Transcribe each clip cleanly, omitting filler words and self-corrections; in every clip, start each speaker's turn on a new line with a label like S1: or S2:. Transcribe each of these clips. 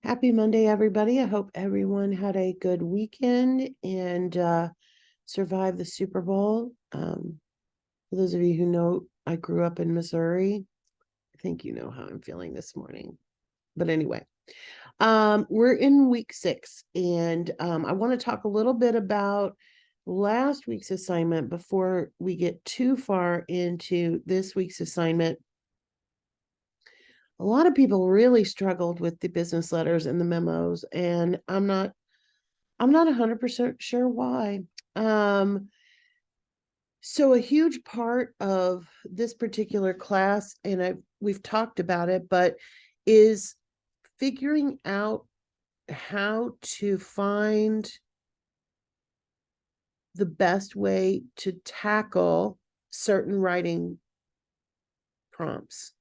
S1: Happy Monday, everybody. I hope everyone had a good weekend and survived the Super Bowl. For those of you who know, I grew up in Missouri. I think you know how I'm feeling this morning. But anyway, we're in week 6, and I want to talk a little bit about last week's assignment before we get too far into this week's assignment. A lot of people really struggled with the business letters and the memos, and I'm not 100% sure why. So a huge part of this particular class, and we've talked about it, but is figuring out how to find the best way to tackle certain writing prompts.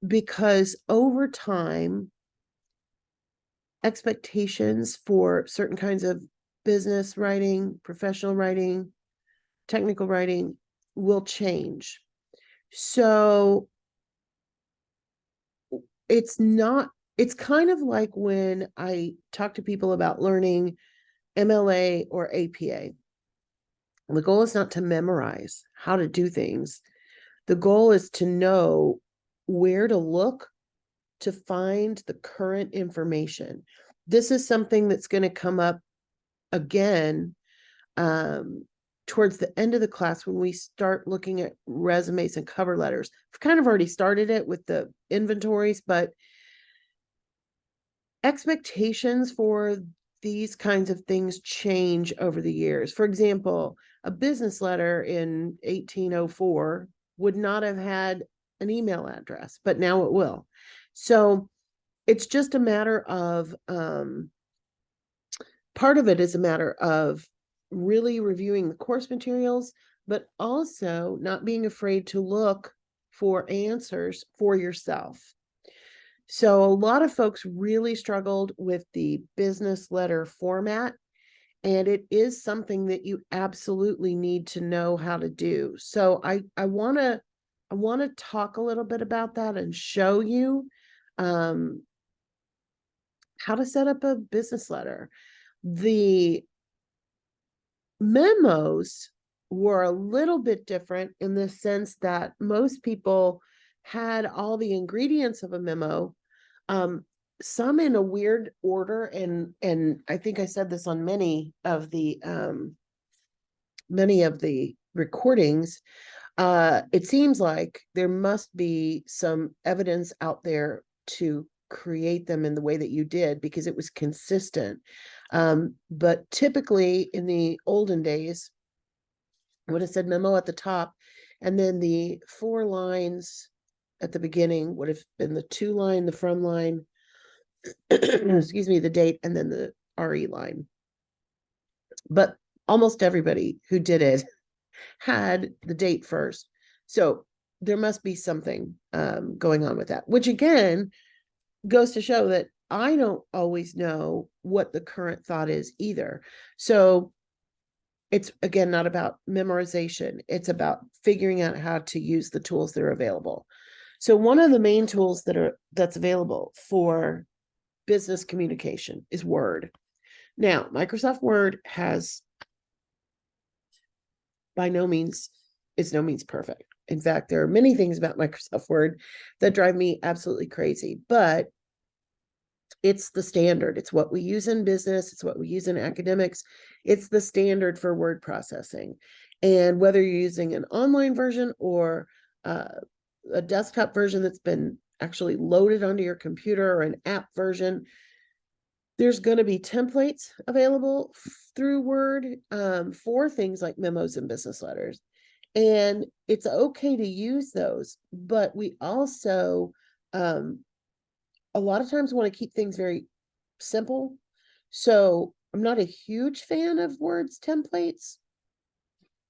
S1: Because over time, expectations for certain kinds of business writing, professional writing, technical writing will change. So it's kind of like when I talk to people about learning MLA or APA. The goal is not to memorize how to do things. The goal is to know where to look to find the current information. This is something that's going to come up again towards the end of the class when we start looking at resumes and cover letters. I've kind of already started it with the inventories, but expectations for these kinds of things change over the years. For example, a business letter in 1804 would not have had an email address, but now it will. So it's just a matter of, part of it is a matter of really reviewing the course materials, but also not being afraid to look for answers for yourself. So a lot of folks really struggled with the business letter format, and it is something that you absolutely need to know how to do. So I want to talk a little bit about that and show you how to set up a business letter. The memos were a little bit different in the sense that most people had all the ingredients of a memo, some in a weird order, and I think I said this on many of the recordings. It seems like there must be some evidence out there to create them in the way that you did, because it was consistent. But typically in the olden days, I would have said memo at the top, and then the 4 lines at the beginning would have been the 2 line, the from line, excuse me, the date, and then the RE line. But almost everybody who did it had the date first. So there must be something going on with that, which again goes to show that I don't always know what the current thought is either. So it's, again, not about memorization. It's about figuring out how to use the tools that are available. So one of the main tools that's available for business communication is Word. Now, Microsoft Word has it's no means perfect. In fact, there are many things about Microsoft Word that drive me absolutely crazy, but it's the standard. It's what we use in business. It's what we use in academics. It's the standard for word processing. And whether you're using an online version or a desktop version that's been actually loaded onto your computer, or an app version, there's going to be templates available through Word for things like memos and business letters. And it's okay to use those, but we also a lot of times want to keep things very simple. So I'm not a huge fan of Word's templates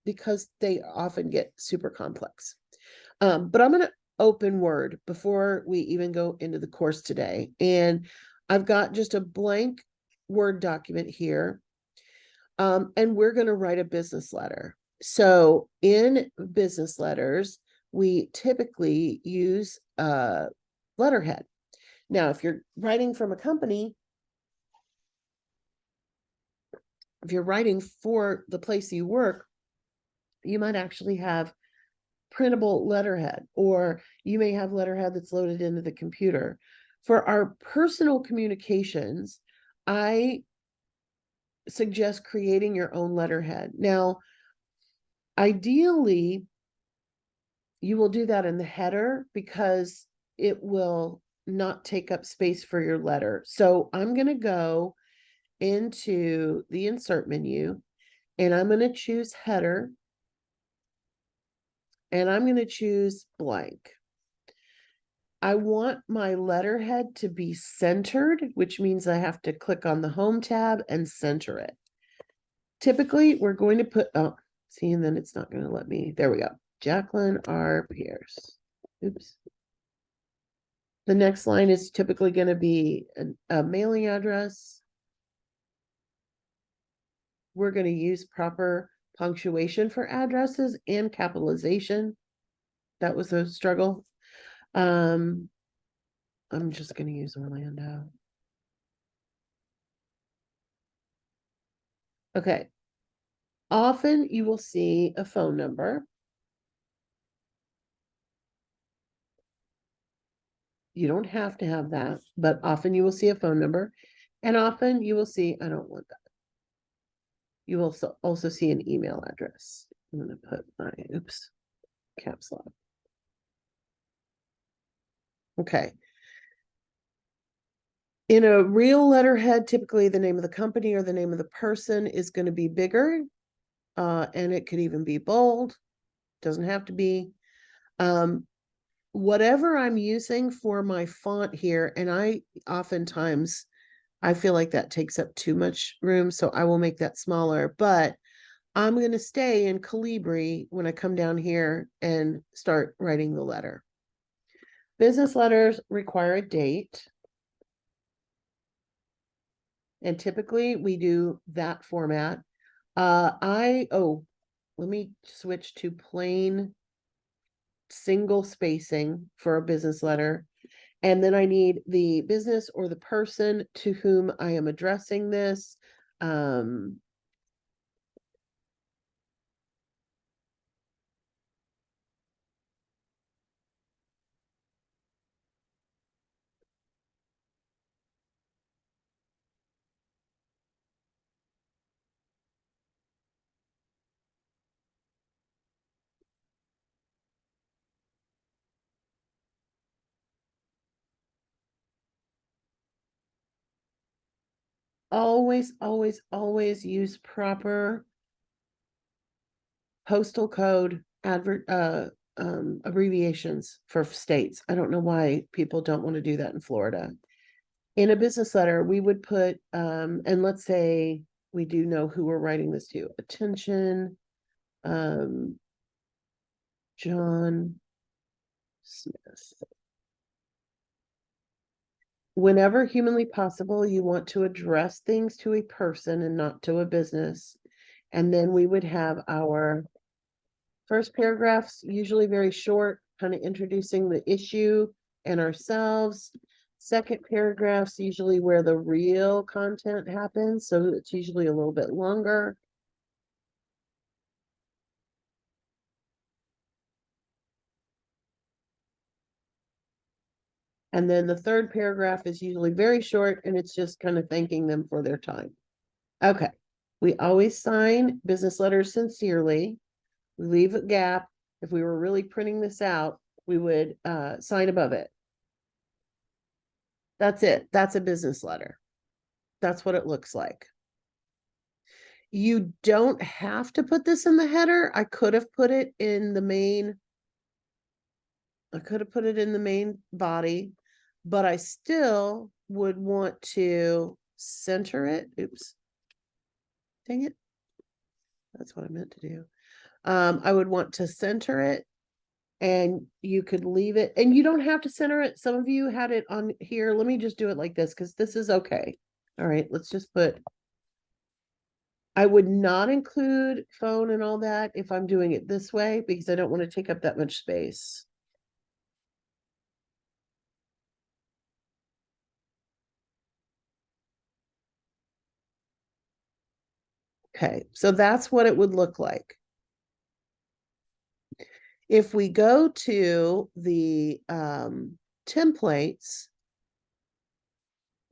S1: because they often get super complex. But I'm going to open Word before we even go into the course today. And I've got just a blank Word document here. And we're going to write a business letter. So in business letters, we typically use a letterhead. Now, if you're writing from a company, if you're writing for the place you work, you might actually have printable letterhead, or you may have letterhead that's loaded into the computer. For our personal communications, I suggest creating your own letterhead. Now, ideally, you will do that in the header because it will not take up space for your letter. So I'm going to go into the insert menu and I'm going to choose header and I'm going to choose blank. I want my letterhead to be centered, which means I have to click on the home tab and center it. Typically, we're going to put, oh, see, and then it's not going to let me, there we go. Jacqueline R. Pierce. Oops. The next line is typically going to be a mailing address. We're going to use proper punctuation for addresses and capitalization. That was a struggle. I'm just going to use Orlando. Okay. Often you will see a phone number. You don't have to have that, but often you will see a phone number. And often you will see, I don't want that. You will also see an email address. I'm going to put my, oops, caps lock. Okay. In a real letterhead, typically the name of the company or the name of the person is going to be bigger, and it could even be bold. Doesn't have to be. Whatever I'm using for my font here, and I feel like that takes up too much room, so I will make that smaller, but I'm going to stay in Calibri when I come down here and start writing the letter. Business letters require a date. And typically we do that format. Let me switch to plain single spacing for a business letter. And then I need the business or the person to whom I am addressing this. Always, always, always use proper postal code abbreviations for states. I don't know why people don't want to do that in Florida. In a business letter, we would put, and let's say we do know who we're writing this to. Attention, John Smith. Whenever humanly possible, you want to address things to a person and not to a business. And then we would have our first paragraphs, usually very short, kind of introducing the issue and ourselves. Second paragraphs, usually where the real content happens. So it's usually a little bit longer. And then the third paragraph is usually very short and it's just kind of thanking them for their time. Okay. We always sign business letters sincerely. We leave a gap. If we were really printing this out, we would sign above it. That's it. That's a business letter. That's what it looks like. You don't have to put this in the header. I could have put it in the main. I could have put it in the main body, but I still would want to center it. Oops. Dang it. That's what I meant to do. I would want to center it, and you could leave it, and you don't have to center it. Some of you had it on here. Let me just do it like this because this is okay. All right, let's just put, I would not include phone and all that if I'm doing it this way because I don't want to take up that much space. Okay, so that's what it would look like. If we go to the templates,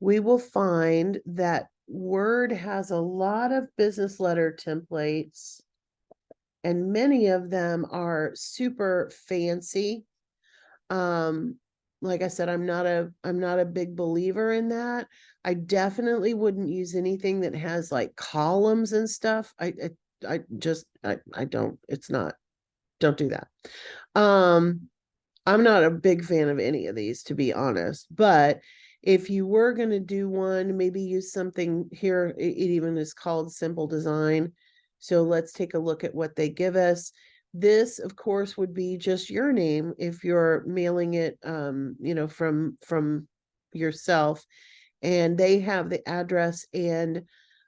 S1: we will find that Word has a lot of business letter templates, and many of them are super fancy. Like I said, I'm not a big believer in that. I definitely wouldn't use anything that has like columns and stuff. I don't, it's not, don't do that. I'm not a big fan of any of these, to be honest, but if you were going to do one, maybe use something here. It even is called Simple Design. So let's take a look at what they give us. This, of course, would be just your name if you're mailing it, from yourself. And they have the address and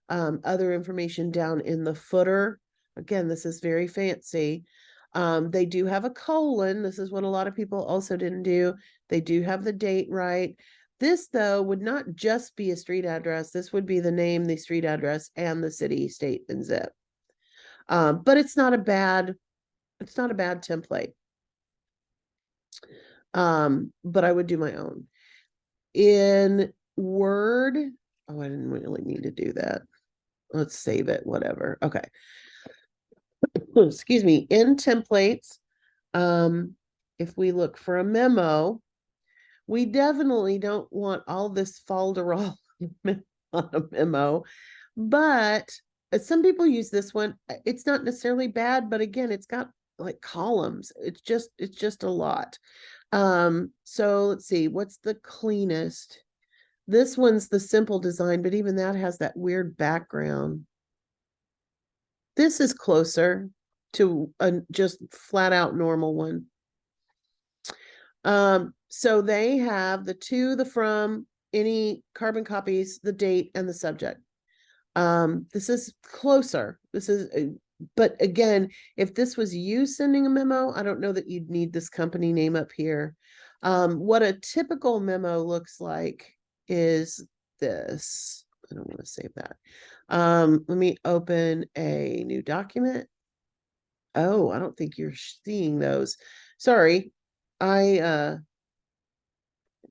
S1: other information down in the footer. Again, this is very fancy. They do have a colon. This is what a lot of people also didn't do. They do have the date right. This, though, would not just be a street address. This would be the name, the street address, and the city, state, and zip. But it's not a bad template. But I would do my own. In Word, oh, I didn't really need to do that. Let's save it, whatever. Okay. Excuse me. In templates, if we look for a memo, we definitely don't want all this falderall on a memo, but some people use this one. It's not necessarily bad, but again, it's got like columns. It's just a lot. So let's see, what's the cleanest? This one's the Simple Design, but even that has that weird background. This is closer to a just flat out normal one. So they have the to, the from, any carbon copies, the date, and the subject. This is closer. This is, but again, if this was you sending a memo, I don't know that you'd need this company name up here. What a typical memo looks like is this. I don't want to save that. Let me open a new document. Oh, I don't think you're seeing those. Sorry. I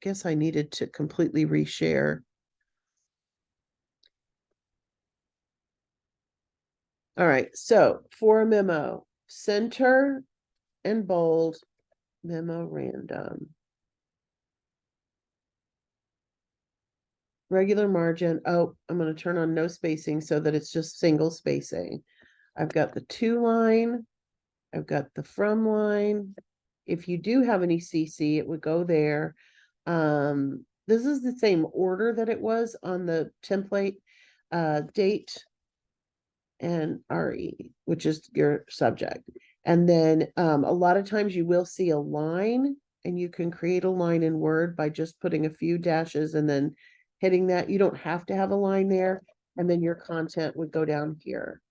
S1: guess I needed to completely reshare. All right, so for a memo, center and bold, memorandum. Regular margin. Oh, I'm going to turn on no spacing so that it's just single spacing. I've got the to line. I've got the from line. If you do have any CC, it would go there. This is the same order that it was on the template, date and RE, which is your subject. And then a lot of times you will see a line, and you can create a line in Word by just putting a few dashes and then hitting that. You don't have to have a line there. And then your content would go down here.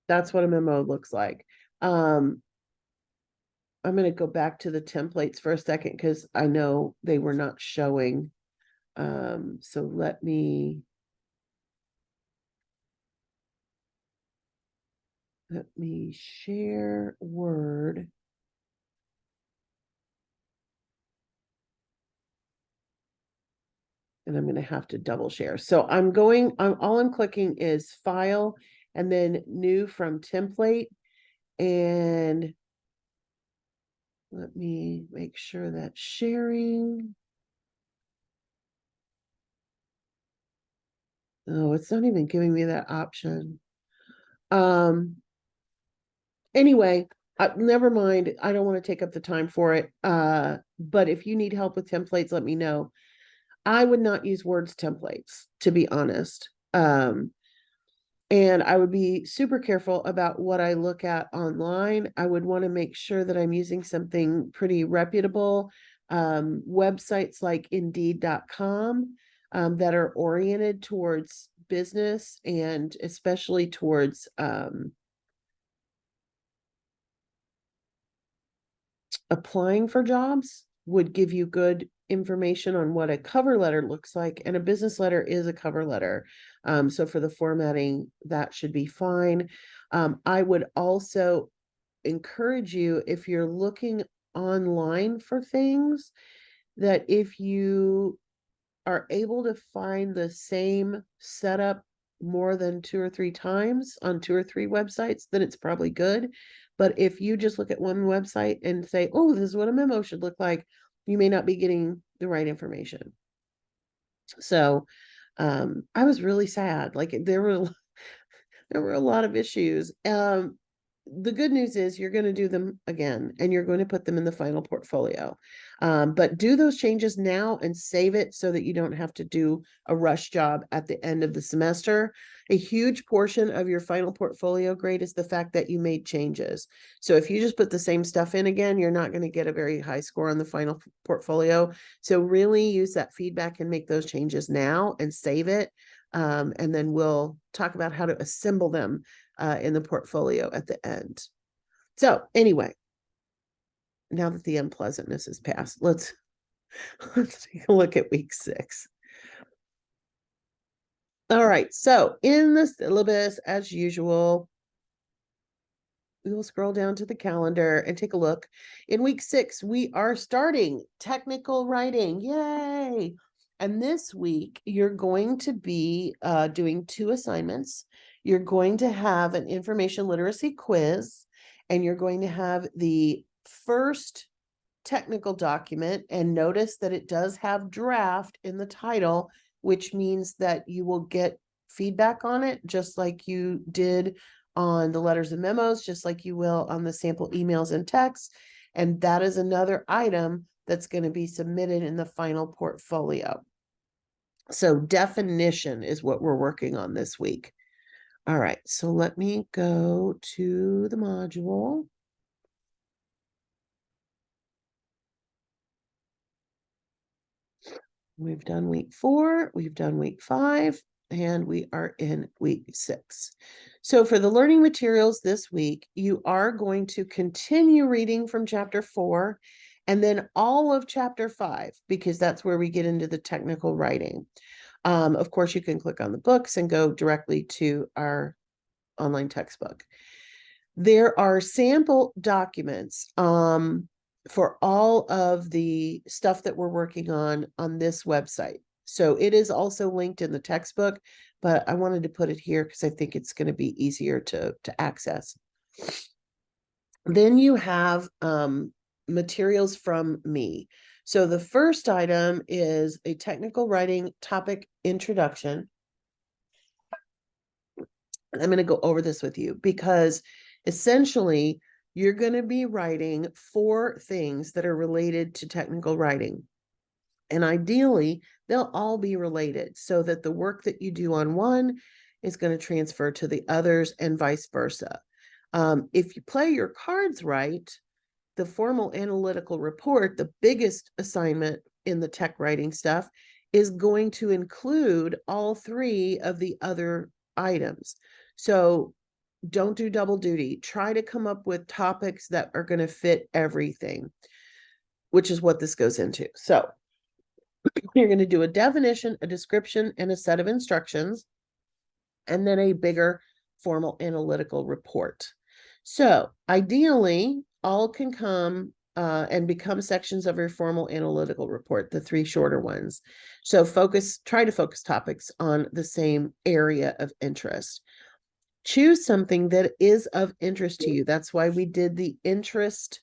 S1: That's what a memo looks like. I'm going to go back to the templates for a second because I know they were not showing. So let me share Word. And I'm going to have to double share. So all I'm clicking is file and then new from template. And let me make sure that's sharing. Oh, it's not even giving me that option. Anyway, never mind. I don't want to take up the time for it. But if you need help with templates, let me know. I would not use Word's templates, to be honest. And I would be super careful about what I look at online. I would want to make sure that I'm using something pretty reputable. Websites like Indeed.com that are oriented towards business and especially towards applying for jobs. would give you good information on what a cover letter looks like, and a business letter is a cover letter. So for the formatting, that should be fine. I would also encourage you, if you're looking online for things, that if you are able to find the same setup more than 2 or 3 times on 2 or 3 websites, then it's probably good. But if you just look at one website and say, oh, this is what a memo should look like, you may not be getting the right information. So I was really sad. Like there were a lot of issues. The good news is you're going to do them again, and you're going to put them in the final portfolio. But do those changes now and save it so that you don't have to do a rush job at the end of the semester. A huge portion of your final portfolio grade is the fact that you made changes. So if you just put the same stuff in again, you're not going to get a very high score on the final portfolio. So really use that feedback and make those changes now and save it. And then we'll talk about how to assemble them in the portfolio at the end. So anyway, now that the unpleasantness is past, let's take a look at week 6. All right, so in the syllabus, as usual, we will scroll down to the calendar and take a look. In week 6, we are starting technical writing. Yay! And this week, you're going to be doing 2 assignments. You're going to have an information literacy quiz, and you're going to have the first technical document. And notice that it does have draft in the title, which means that you will get feedback on it, just like you did on the letters and memos, just like you will on the sample emails and texts. And that is another item that's going to be submitted in the final portfolio. So definition is what we're working on this week. All right, so let me go to the module. We've done week 4, we've done week 5, and we are in week 6. So for the learning materials this week, you are going to continue reading from chapter 4 and then all of chapter 5, because that's where we get into the technical writing. Of course, you can click on the books and go directly to our online textbook. There are sample documents for all of the stuff that we're working on this website. So it is also linked in the textbook, but I wanted to put it here because I think it's going to be easier to access. Then you have materials from me. So the first item is a technical writing topic introduction. I'm going to go over this with you because essentially you're going to be writing 4 things that are related to technical writing. And ideally, they'll all be related so that the work that you do on one is going to transfer to the others and vice versa. If you play your cards right, the formal analytical report, the biggest assignment in the tech writing stuff, is going to include all 3 of the other items. So don't do double duty. Try to come up with topics that are going to fit everything, which is what this goes into. So you're going to do a definition, a description, and a set of instructions, and then a bigger formal analytical report. So ideally, all can come and become sections of your formal analytical report, the 3 shorter ones. So try to focus topics on the same area of interest. Choose something that is of interest to you. That's why we did the interest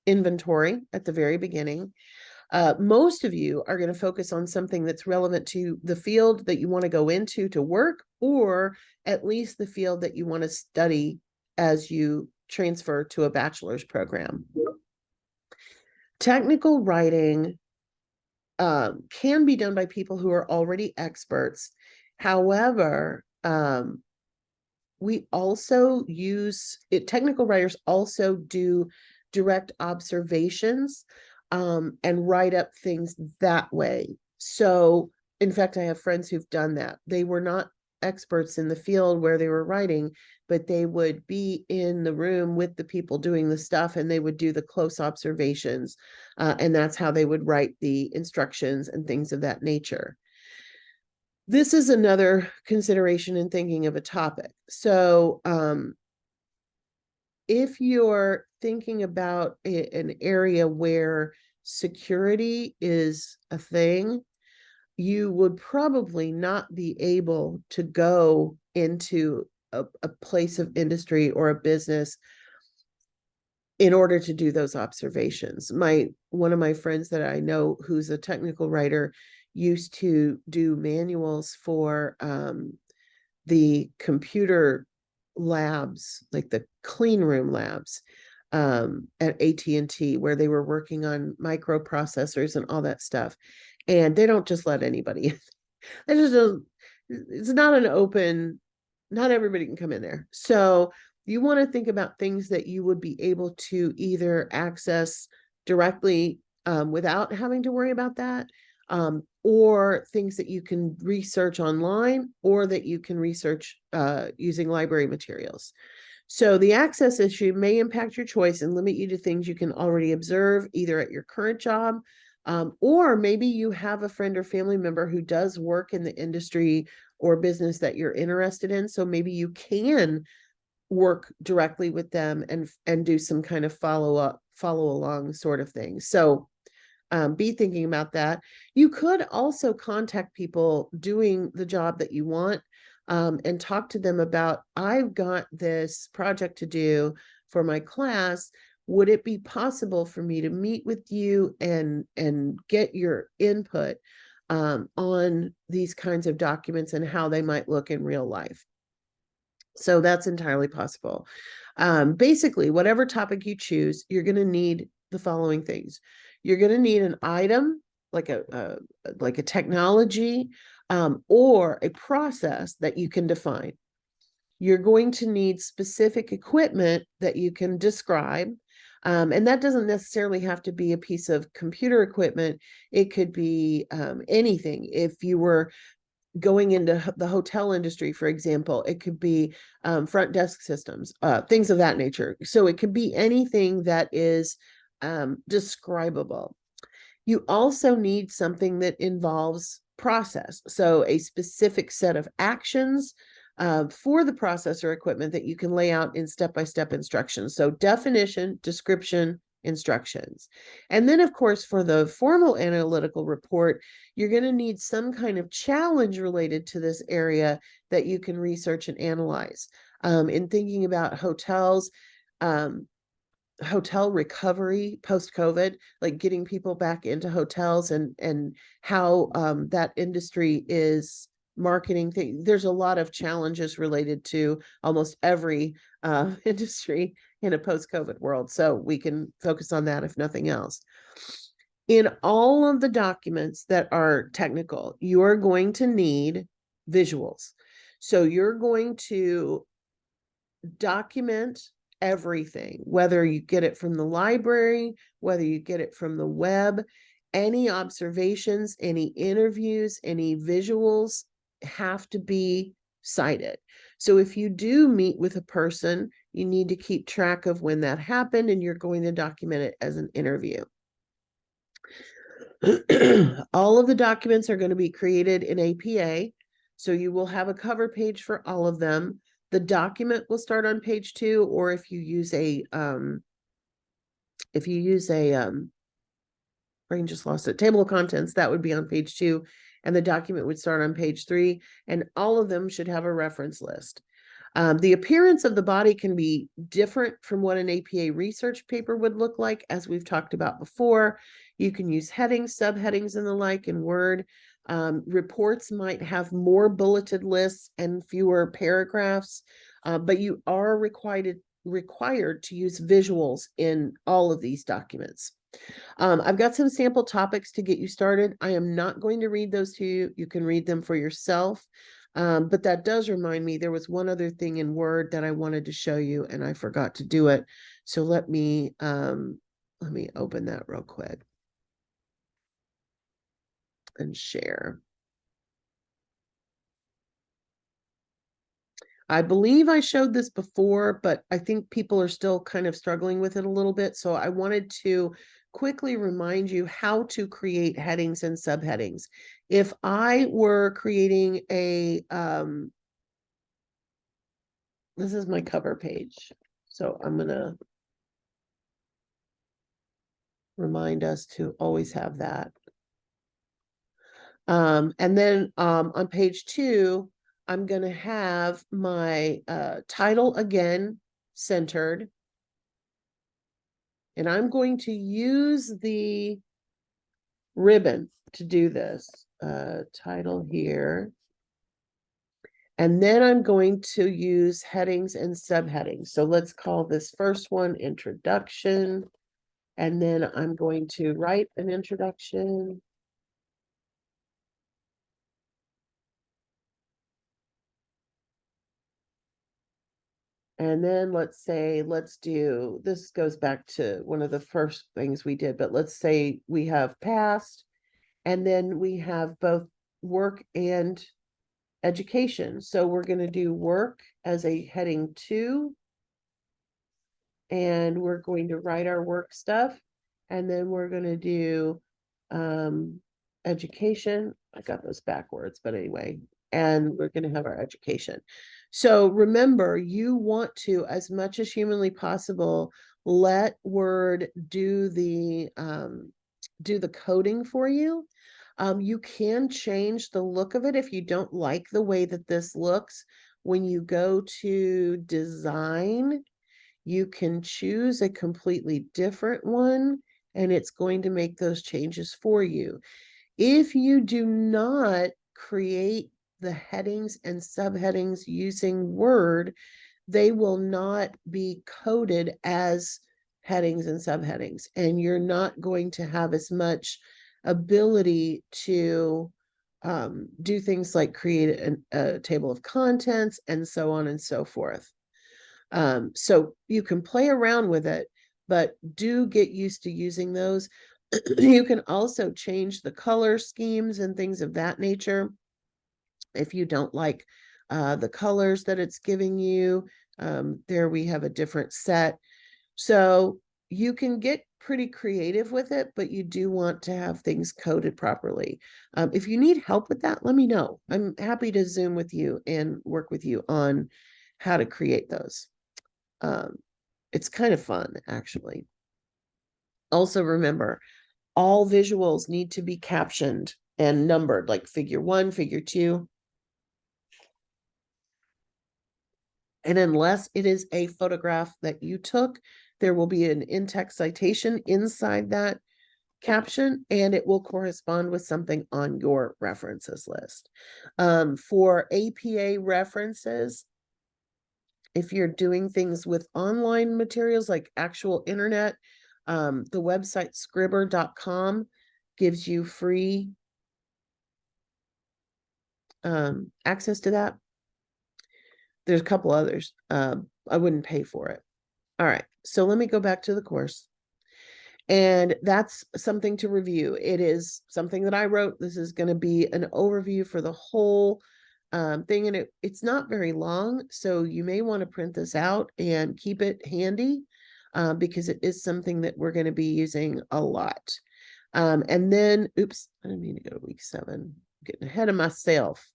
S1: inventory at the very beginning. Most of you are going to focus on something that's relevant to the field that you want to go into to work, or at least the field that you want to study as you transfer to a bachelor's program. Technical writing can be done by people who are already experts. However, we also technical writers also do direct observations and write up things that way. So in fact, I have friends who've done that. They were not experts in the field where they were writing, but they would be in the room with the people doing the stuff, and they would do the close observations. And that's how they would write the instructions and things of that nature. This is another consideration in thinking of a topic. So if you're thinking about an area where security is a thing, you would probably not be able to go into a place of industry or a business in order to do those observations. One of my friends that I know who's a technical writer used to do manuals for the computer labs, like the clean room labs at AT&T, where they were working on microprocessors and all that stuff. And they don't just let anybody in. They just don't, it's not an open, not everybody can come in there. So you want to think about things that you would be able to either access directly without having to worry about that, or things that you can research online, or that you can research using library materials. So the access issue may impact your choice and limit you to things you can already observe either at your current job, or maybe you have a friend or family member who does work in the industry or business that you're interested in. So maybe you can work directly with them and do some kind of follow along sort of thing. So be thinking about that. You could also contact people doing the job that you want and talk to them about, I've got this project to do for my class. Would it be possible for me to meet with you and get your input on these kinds of documents and how they might look in real life? So that's entirely possible. Basically, whatever topic you choose, you're going to need the following things. You're going to need an item, like a technology, or a process that you can define. You're going to need specific equipment that you can describe. And that doesn't necessarily have to be a piece of computer equipment. It could be anything. If you were going into the hotel industry, for example, it could be front desk systems, things of that nature. So it could be anything that is describable. You also need something that involves process. So a specific set of actions for the process or equipment that you can lay out in step-by-step instructions. So definition, description, instructions. And then, of course, for the formal analytical report, you're going to need some kind of challenge related to this area that you can research and analyze. In thinking about hotels, hotel recovery post-COVID, like getting people back into hotels and how that industry is marketing things. There's a lot of challenges related to almost every industry in a post-COVID world. So we can focus on that if nothing else. In all of the documents that are technical, you are going to need visuals. So you're going to document everything, whether you get it from the library, whether you get it from the web, any observations, any interviews, any visuals have to be cited. So if you do meet with a person, you need to keep track of when that happened, and you're going to document it as an interview. All of the documents are going to be created in APA, so you will have a cover page for all of them. The document will start on page 2, or if you use a brain just lost it, table of contents, that would be on page 2, and the document would start on page 3, and all of them should have a reference list. The appearance of the body can be different from what an APA research paper would look like, as we've talked about before. You can use headings, subheadings, and the like in Word. Reports might have more bulleted lists and fewer paragraphs, but you are required to use visuals in all of these documents. I've got some sample topics to get you started. I am not going to read those to you. You can read them for yourself. But that does remind me, there was one other thing in Word that I wanted to show you, and I forgot to do it. So let me open that real quick and share. I believe I showed this before, but I think people are still kind of struggling with it a little bit. So I wanted to quickly remind you how to create headings and subheadings. If I were creating a, this is my cover page. So I'm going to remind us to always have that. And then on page 2, I'm going to have my title again centered. And I'm going to use the ribbon to do this. Title here. And then I'm going to use headings and subheadings. So let's call this first one introduction. And then I'm going to write an introduction. And then let's say, let's do, this goes back to one of the first things we did, but let's say we have past, and then we have both work and education. So we're going to do work as a heading 2, and we're going to write our work stuff. And then we're going to do education. I got those backwards, but anyway, and we're going to have our education. So remember, you want to, as much as humanly possible, let Word do the coding for you. You can change the look of it if you don't like the way that this looks. When you go to design, you can choose a completely different one, and it's going to make those changes for you. If you do not create the headings and subheadings using Word, they will not be coded as headings and subheadings, and you're not going to have as much ability to do things like create a table of contents and so on and so forth. So you can play around with it, but do get used to using those. You can also change the color schemes and things of that nature. If you don't like the colors that it's giving you, there we have a different set. So you can get pretty creative with it, but you do want to have things coded properly. If you need help with that, let me know. I'm happy to Zoom with you and work with you on how to create those. It's kind of fun, actually. Also, remember, all visuals need to be captioned and numbered, like figure 1, figure 2. And unless it is a photograph that you took, there will be an in-text citation inside that caption, and it will correspond with something on your references list. For APA references, if you're doing things with online materials like actual internet, the website scribber.com gives you free access to that. There's a couple others. I wouldn't pay for it. All right, so let me go back to the course. And that's something to review. It is something that I wrote. This is going to be an overview for the whole thing, and it's not very long, so you may want to print this out and keep it handy because it is something that we're going to be using a lot. And then, oops, I didn't mean to go to week 7. I'm getting ahead of myself.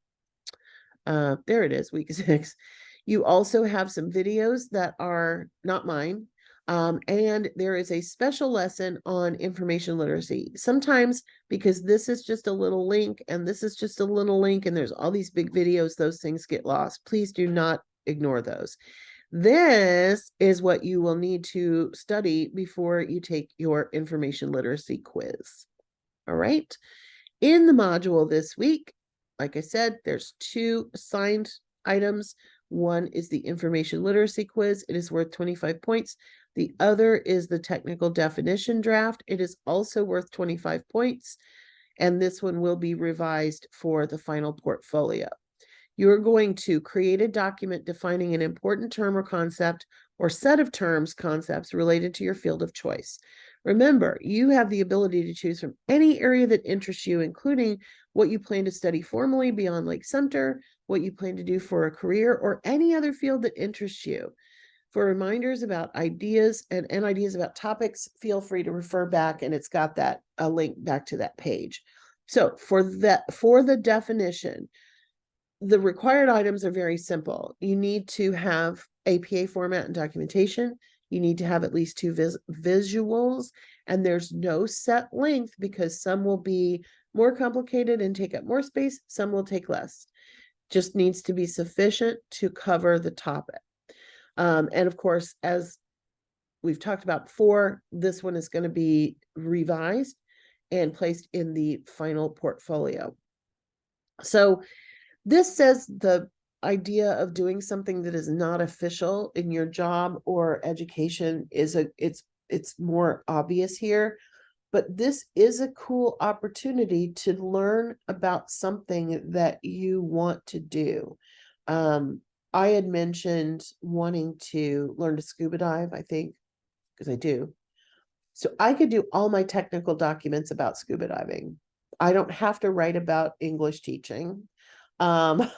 S1: There it is, week 6. You also have some videos that are not mine. And there is a special lesson on information literacy. Sometimes, because this is just a little link and this is just a little link and there's all these big videos, those things get lost. Please do not ignore those. This is what you will need to study before you take your information literacy quiz. All right. In the module this week, like I said, there's 2 assigned items. One is the information literacy quiz. It is worth 25 points. The other is the technical definition draft. It is also worth 25 points. And this one will be revised for the final portfolio. You're going to create a document defining an important term or concept or set of terms, concepts related to your field of choice. Remember, you have the ability to choose from any area that interests you, including what you plan to study formally beyond Lake Sumter, what you plan to do for a career, or any other field that interests you. For reminders about ideas and ideas about topics, feel free to refer back, and it's got that a link back to that page. So for the definition, the required items are very simple. You need to have APA format and documentation. You need to have at least 2 visuals, and there's no set length because some will be more complicated and take up more space. Some will take less. Just needs to be sufficient to cover the topic. And of course, as we've talked about before, this one is going to be revised and placed in the final portfolio. So this says the idea of doing something that is not official in your job or education is it's more obvious here, but this is a cool opportunity to learn about something that you want to do. I had mentioned wanting to learn to scuba dive, I think, because I do. So I could do all my technical documents about scuba diving. I don't have to write about English teaching. I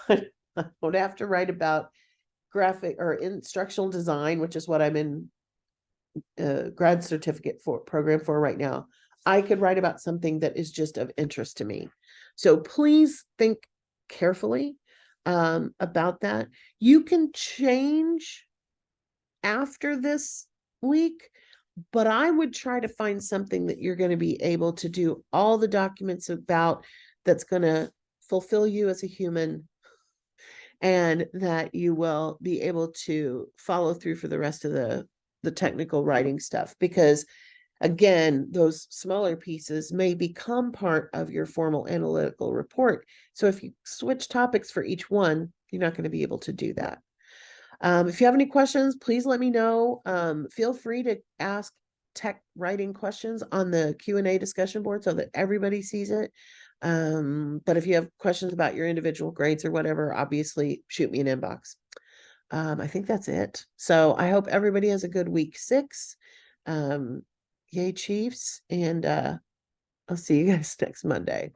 S1: don't have to write about graphic or instructional design, which is what I'm in grad certificate program for right now. I could write about something that is just of interest to me. So please think carefully about that. You can change after this week, but I would try to find something that you're going to be able to do all the documents about, that's going to fulfill you as a human, and that you will be able to follow through for the rest of the technical writing stuff. Because again, those smaller pieces may become part of your formal analytical report. So if you switch topics for each one, you're not going to be able to do that. If you have any questions, please let me know. Feel free to ask tech writing questions on the Q&A discussion board so that everybody sees it. But if you have questions about your individual grades or whatever, obviously shoot me an inbox. I think that's it. So I hope everybody has a good week 6. Yay, Chiefs. And I'll see you guys next Monday.